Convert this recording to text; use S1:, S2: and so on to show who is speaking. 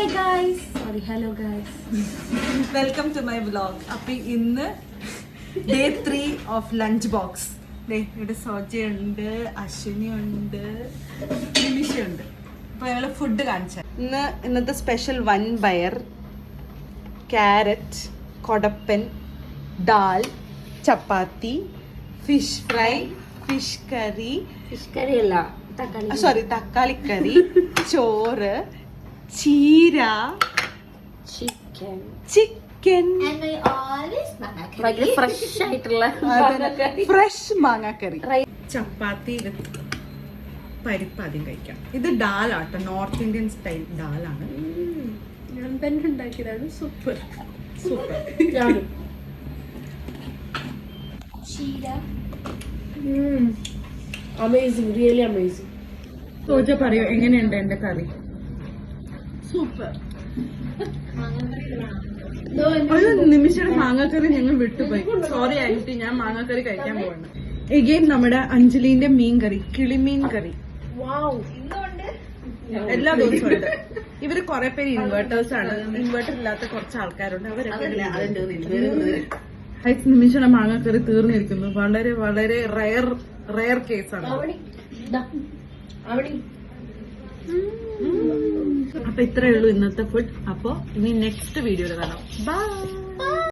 S1: Hello guys.
S2: Welcome to my vlog. അപ്പൊ ഇന്ന് day 3 of lunch box. ഇവിടെ സോജയുണ്ട്, അശ്വിനി ഉണ്ട്, നിമിഷയുണ്ട്. അപ്പൊ ഞങ്ങള് ഫുഡ് കാണിച്ച ഇന്നത്തെ സ്പെഷ്യൽ വൻപയർ, ക്യാരറ്റ്, കൊടപ്പൻ, ദാൽ, ചപ്പാത്തി, ഫിഷ് ഫ്രൈ, ഫിഷ് കറി
S1: അല്ല
S2: സോറി തക്കാളിക്കറി, ചോറ്, ചീര, ചിക്കൻ,
S1: ഫ്രഷ് ആയിട്ടുള്ള
S2: ഫ്രഷ് മാങ്ങാക്കറി, ചപ്പാത്തി, പരിപ്പ് ആദ്യം കഴിക്കാം. ഇത് ഡാലാട്ടോ, നോർത്ത് ഇന്ത്യൻ സ്റ്റൈൽ ഡാലാണ്.
S1: ഞാൻ തന്നെ ഉണ്ടാക്കിയതാണ്. Super
S2: super.
S1: Amazing, really amazing.
S2: Soja പറയൂ, എങ്ങനെയുണ്ട് എന്റെ കറി? സൂപ്പർ. ഒരു നിമിഷം മാങ്ങാക്കറി ഞങ്ങൾ വിട്ടുപോയി. സോറി ആയിട്ട്, ഞാൻ മാങ്ങാക്കറി കഴിക്കാൻ പോവാണ്. എഗെയിൻ നമ്മുടെ അഞ്ജലിന്റെ മീൻ കറി, കിളിമീൻ കറി. എല്ലാ ദിവസവും ഉണ്ട്. ഇവര് കുറെ പേര് ഇൻവേർട്ടേഴ്സ് ആണ്. ഇൻവേർട്ടർ ഇല്ലാത്ത കുറച്ച് ആൾക്കാരുണ്ട്. അവരൊക്കെ നിമിഷയുടെ മാങ്ങാക്കറി തീർന്നിരിക്കുന്നു. വളരെ വളരെ റയർ കേസാണ്. അപ്പൊ ഇത്രയേ ഉള്ളൂ ഇന്നത്തെ ഫുഡ്. അപ്പൊ ഇനി നെക്സ്റ്റ് വീഡിയോയിൽ കാണാം. ബൈ.